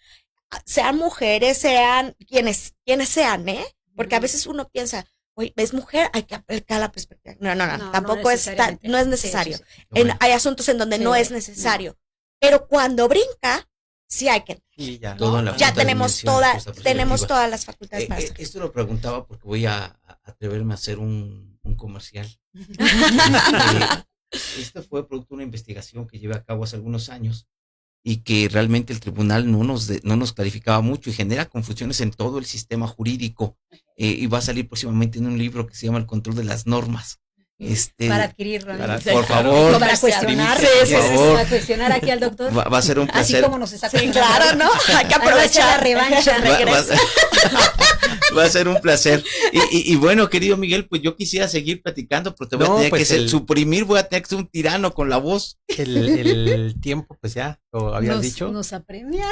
Sean mujeres, sean quienes sean, ¿eh? Porque a veces uno piensa, oye, es mujer, hay que aplicar la perspectiva. No, tampoco no es necesario. Hay asuntos en donde no es necesario. Pero cuando brinca, sí hay que. Sí, ya tenemos todas las facultades para hacer. Esto lo preguntaba porque voy a atreverme a hacer un comercial. Esto fue producto de una investigación que llevé a cabo hace algunos años y que realmente el tribunal no nos clarificaba mucho y genera confusiones en todo el sistema jurídico. Y va a salir próximamente en un libro que se llama El control de las normas. Para adquirirlo. Por favor. Para cuestionar. Para cuestionar aquí al doctor. Va a ser un placer. Así como nos está Sí, claro, ¿no? Hay que aprovechar la revancha. Va a ser un placer. Y bueno, querido Miguel, pues yo quisiera seguir platicando, pero te voy a tener que suprimir, voy a tener que ser un tirano con la voz. El tiempo, pues ya lo habías dicho. Nos apremia.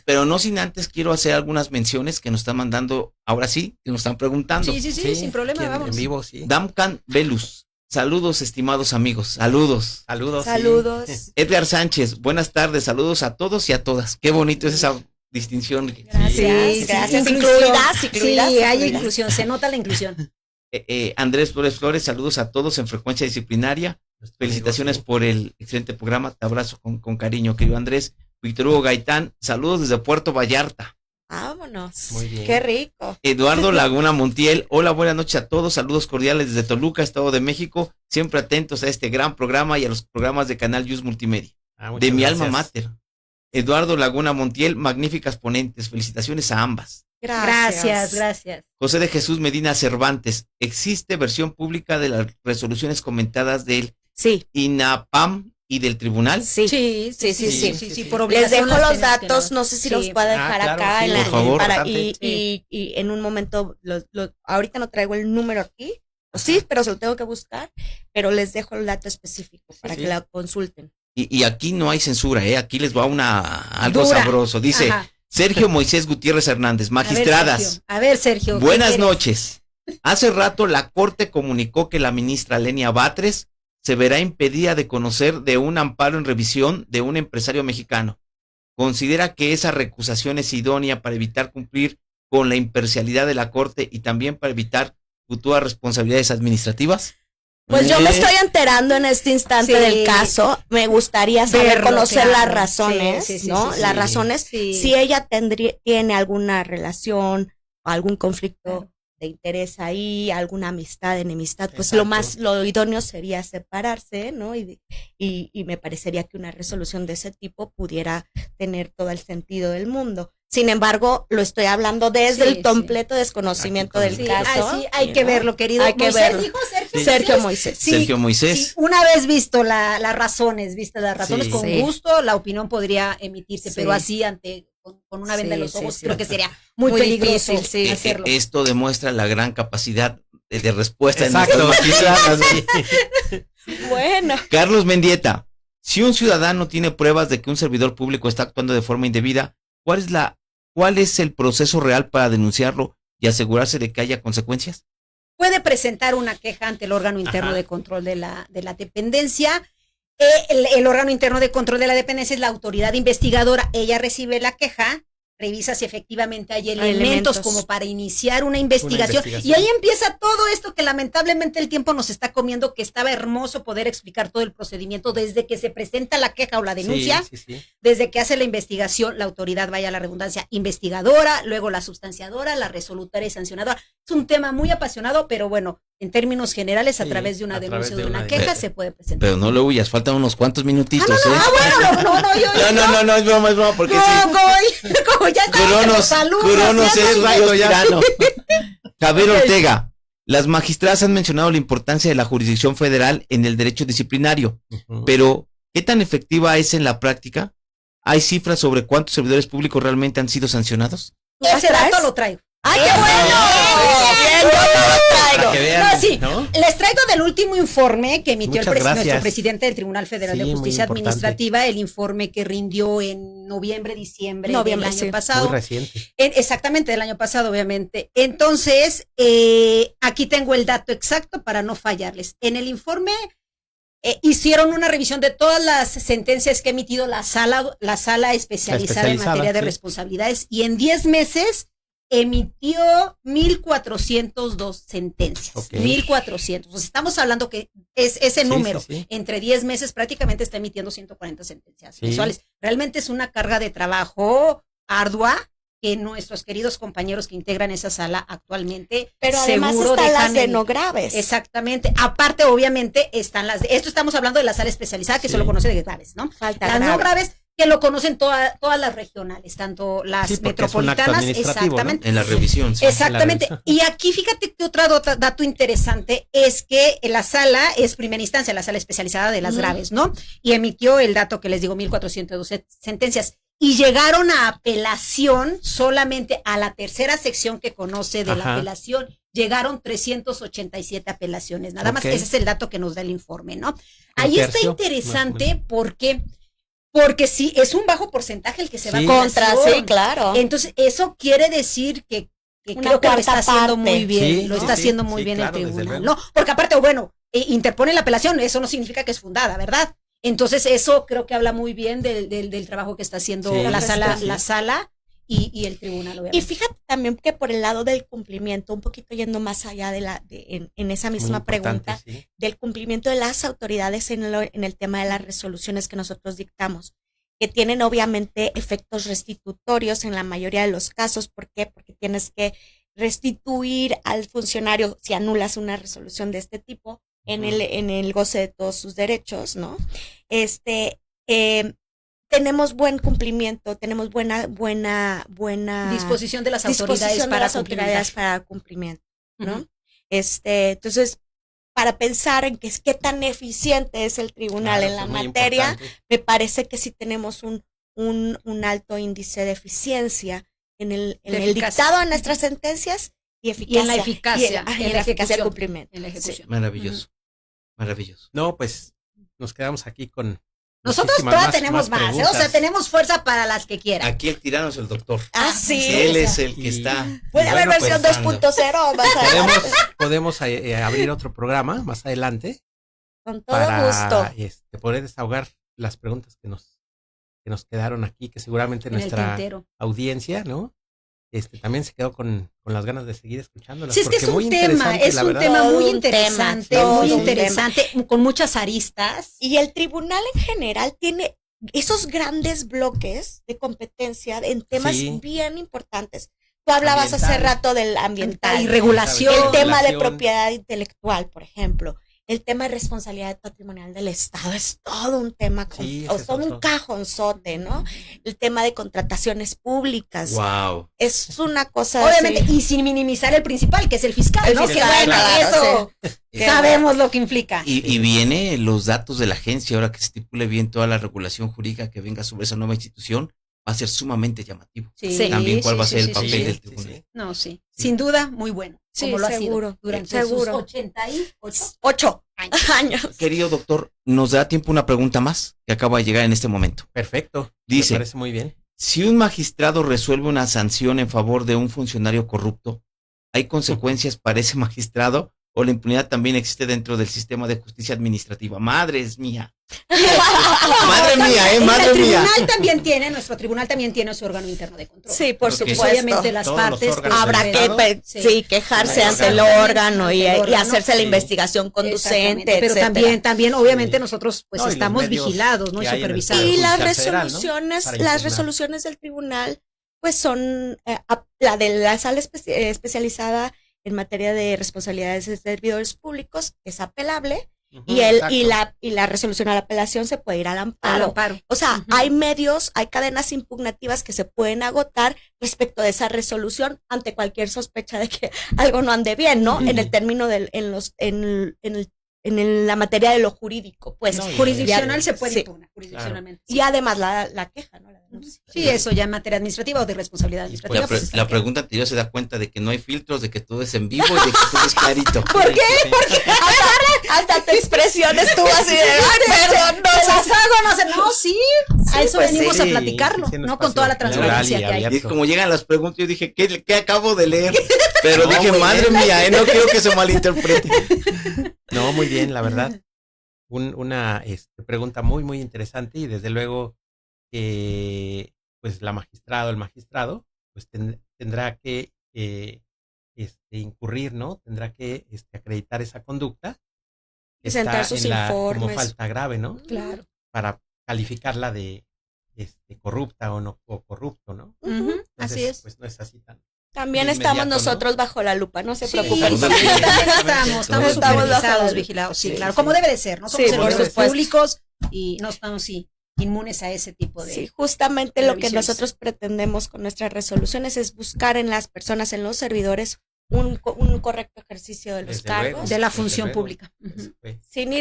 Pero no sin antes quiero hacer algunas menciones que nos están mandando, ahora sí, que nos están preguntando. Sí, sin problema, vamos. En vivo, sí. Damkan Velus. Saludos, estimados amigos. Saludos. Sí. Edgar Sánchez, buenas tardes. Saludos a todos y a todas. Qué bonito es esa distinción. Gracias. Incluidas. Sí, hay incluidas. inclusión. Se nota la inclusión. Andrés Flores, saludos a todos en Frecuencia Disciplinaria. Felicitaciones por el excelente programa. Te abrazo con cariño, querido Andrés. Víctor Hugo Gaitán, saludos desde Puerto Vallarta. Vámonos. Muy bien. Qué rico. Eduardo Laguna Montiel, hola, buenas noches a todos, saludos cordiales desde Toluca, Estado de México, siempre atentos a este gran programa y a los programas de Canal Yus Multimedia. De mi alma mater. Eduardo Laguna Montiel, magníficas ponentes, felicitaciones a ambas. Gracias. José de Jesús Medina Cervantes, ¿existe versión pública de las resoluciones comentadas del INAPAM y del tribunal? Sí. Por les dejo los obligaciones datos, no sé si los puedo dejar acá por favor. y en un momento, ahorita no traigo el número aquí, pero se lo tengo que buscar, pero les dejo el dato específico para que la consulten. Y aquí no hay censura, aquí les va algo sabroso, dice Sergio Moisés Gutiérrez Hernández, magistradas. A ver, Sergio. Buenas noches. Hace rato la Corte comunicó que la ministra Lenia Batres se verá impedida de conocer de un amparo en revisión de un empresario mexicano. ¿Considera que esa recusación es idónea para evitar cumplir con la imparcialidad de la Corte y también para evitar futuras responsabilidades administrativas? Pues yo me estoy enterando en este instante del caso. Me gustaría conocer las razones, ¿no? Las razones. Si ella tiene alguna relación o algún conflicto de interés ahí, alguna amistad, enemistad, pues lo idóneo sería separarse, ¿no? Y me parecería que una resolución de ese tipo pudiera tener todo el sentido del mundo. Sin embargo, lo estoy hablando desde el completo desconocimiento del caso. Hay que verlo, querido. Hay que verlo. Sergio Moisés. Sergio Moisés. Una vez visto las razones, con gusto, la opinión podría emitirse, pero así con una venda en los ojos, creo que sería muy peligroso hacerlo. Esto demuestra la gran capacidad de respuesta de nuestras magistradas. Bueno. Carlos Mendieta, si un ciudadano tiene pruebas de que un servidor público está actuando de forma indebida, ¿cuál es el proceso real para denunciarlo y asegurarse de que haya consecuencias? Puede presentar una queja ante el órgano interno de control de la dependencia. El órgano interno de control de la dependencia es la autoridad investigadora. Ella recibe la queja, revisa si efectivamente hay elementos como para iniciar una investigación. Y ahí empieza todo esto que lamentablemente el tiempo nos está comiendo, que estaba hermoso poder explicar todo el procedimiento desde que se presenta la queja o la denuncia, desde que hace la investigación, la autoridad, vaya la redundancia, investigadora, luego la sustanciadora, la resolutora y sancionadora. Es un tema muy apasionado, pero bueno, en términos generales, a través de una denuncia o de una queja se puede presentar. Pero no le huyas, faltan unos cuantos minutitos. No, es broma, porque como ya Cronos es rayos tirano. Javier Ortega, las magistradas han mencionado la importancia de la jurisdicción federal en el derecho disciplinario, pero ¿qué tan efectiva es en la práctica? ¿Hay cifras sobre cuántos servidores públicos realmente han sido sancionados? Ese dato lo traigo. ¡Ay, qué bueno! Bien, yo no lo traigo. Les traigo del último informe que emitió nuestro presidente del Tribunal Federal de Justicia Administrativa, el informe que rindió en diciembre del año pasado. Muy reciente. Exactamente, del año pasado, obviamente. Entonces, aquí tengo el dato exacto para no fallarles. En el informe hicieron una revisión de todas las sentencias que ha emitido la sala especializada en materia de responsabilidades, y en 10 meses emitió 1,402 sentencias. 1,400. Pues estamos hablando que es ese número. Entre 10 meses prácticamente está emitiendo 140 sentencias mensuales. Realmente es una carga de trabajo ardua que nuestros queridos compañeros que integran esa sala actualmente, pero además están las de no graves. Exactamente. Aparte, obviamente, están esto estamos hablando de la sala especializada, que solo conoce de graves, ¿no? Falta las grave. no graves, que lo conocen todas las regionales, tanto las metropolitanas, exactamente. ¿No? En la revisión. Sí. Exactamente. Y aquí fíjate que otro dato interesante es que la sala es primera instancia, la sala especializada de las graves, ¿no? Y emitió el dato que les digo, 1,412 sentencias. Y llegaron a apelación solamente a la tercera sección que conoce de la apelación. Llegaron 387 apelaciones. Nada más, ese es el dato que nos da el informe, ¿no? Ahí está interesante porque sí, es un bajo porcentaje el que se va contra, sí, claro. Entonces, eso quiere decir que creo que lo está haciendo muy bien, lo está haciendo muy bien el tribunal, ¿no? Porque aparte, bueno, interpone la apelación, eso no significa que es fundada, ¿verdad? Entonces, eso creo que habla muy bien del trabajo que está haciendo la sala y el tribunal, obviamente. Y fíjate también que por el lado del cumplimiento, un poquito yendo más allá en esa misma pregunta, del cumplimiento de las autoridades en el tema de las resoluciones que nosotros dictamos, que tienen obviamente efectos restitutorios en la mayoría de los casos. ¿Por qué? Porque tienes que restituir al funcionario si anulas una resolución de este tipo en el goce de todos sus derechos, ¿no? Tenemos buen cumplimiento, tenemos buena disposición de las autoridades para cumplimiento, ¿no? Entonces, para pensar en qué tan eficiente es el tribunal en la materia, me parece que sí tenemos un alto índice de eficiencia en el dictado de nuestras sentencias y eficacia. Y en la eficacia. En la eficacia del cumplimiento. En la ejecución. Maravilloso. Maravilloso. No, pues nos quedamos aquí con... Nosotros todas tenemos más, o sea, tenemos fuerza para las que quieran. Aquí el tirano es el doctor. Sí. Él es el que está. Puede haber versión 2.0 más adelante. Podemos abrir otro programa más adelante. Con todo gusto. Poder desahogar las preguntas que nos quedaron aquí, que seguramente nuestra audiencia, ¿no? También se quedó con las ganas de seguir escuchándolas. Sí, es que es un tema muy interesante, con muchas aristas. Y el tribunal en general tiene esos grandes bloques de competencia en temas bien importantes. Tú hablabas hace rato del ambiental. Y regulación. El tema de propiedad intelectual, por ejemplo. El tema de responsabilidad patrimonial del Estado es todo un tema, todo un cajonzote, ¿no? El tema de contrataciones públicas. Wow. Es una cosa. Obviamente, y sin minimizar el principal, que es el fiscal, ¿no? Fiscal, eso sabemos lo que implica. Y viene los datos de la agencia, ahora que se estipule bien toda la regulación jurídica que venga sobre esa nueva institución, va a ser sumamente llamativo. También cuál va a ser el papel del tribunal. No, sin duda, muy bueno. Como lo ha sido durante sus 88 años. Querido doctor, ¿nos da tiempo una pregunta más que acaba de llegar en este momento? Perfecto. Dice, me parece muy bien. Si un magistrado resuelve una sanción en favor de un funcionario corrupto, ¿hay consecuencias para ese magistrado o la impunidad también existe dentro del sistema de justicia administrativa? Madres mía. Madre mía, madre mía. Nuestro tribunal también tiene su órgano interno de control. Sí, por supuesto. Obviamente las partes habrá que quejarse ante el órgano y hacerse la investigación conducente, pero también obviamente nosotros pues estamos vigilados, ¿no? Y supervisados. Y las resoluciones del tribunal pues son la de la sala especializada en materia de responsabilidades de servidores públicos es apelable. Y la resolución a la apelación se puede ir al amparo. O sea, hay medios, hay cadenas impugnativas que se pueden agotar respecto de esa resolución ante cualquier sospecha de que algo no ande bien, ¿no? En el término en la materia de lo jurídico, pues. Jurisdiccional se puede impugnar, jurisdiccionalmente. Y además la queja, ¿no? La denuncia. Sí, eso ya en materia administrativa o de responsabilidad administrativa. La pregunta anterior se da cuenta de que no hay filtros, de que todo es en vivo y de que todo es clarito. ¿Por qué? Porque hasta tu expresión estuvo así de, perdón, no, sí. A eso venimos a platicarlo, ¿no? Con toda la transparencia que hay. Y como llegan las preguntas, yo dije, ¿qué acabo de leer? Pero dije, madre mía, no quiero que se malinterprete. No, muy bien, la verdad. Una pregunta muy, muy interesante y desde luego pues el magistrado, pues tendrá que incurrir, ¿no? Tendrá que acreditar esa conducta. Presentar sus informes. Como falta grave, ¿no? Claro. Para calificarla de corrupta o corrupto, ¿no? Entonces, así es. Pues no es así tan. También estamos nosotros bajo la lupa, no se preocupen. Estamos vigilados, sí, claro, como debe de ser, ¿no? Somos servidores públicos y no estamos, inmunes a ese tipo de... Sí, justamente lo que revisiones. nosotros pretendemos con nuestras resoluciones es buscar en las personas, en los servidores, un correcto ejercicio de los Desde cargos. luego. de la Desde función luego. pública. Eso fue.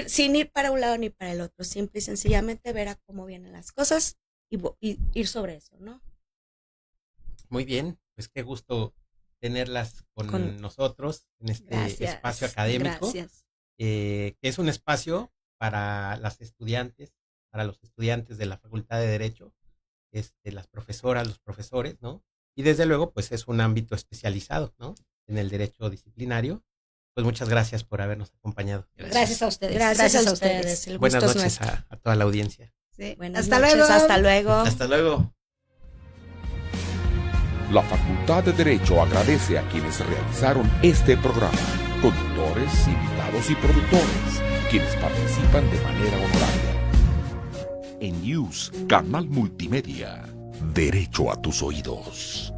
Sin ir para un lado ni para el otro, simple y sencillamente ver a cómo vienen las cosas y ir sobre eso, ¿no? Muy bien, pues qué gusto tenerlas con nosotros en este Gracias, espacio académico, gracias. que es un espacio para las estudiantes, para los estudiantes de la Facultad de Derecho, las profesoras, los profesores, ¿no? Y desde luego, pues es un ámbito especializado, ¿no? En el derecho disciplinario. Pues muchas gracias por habernos acompañado. Gracias a ustedes. Gracias a ustedes. El Buenas gusto es noches nuestro. a toda la audiencia. Sí. Buenas Hasta noches, luego. hasta luego. Hasta luego. La Facultad de Derecho agradece a quienes realizaron este programa, conductores, invitados y productores, quienes participan de manera honoraria. En News, Canal Multimedia, Derecho a tus oídos.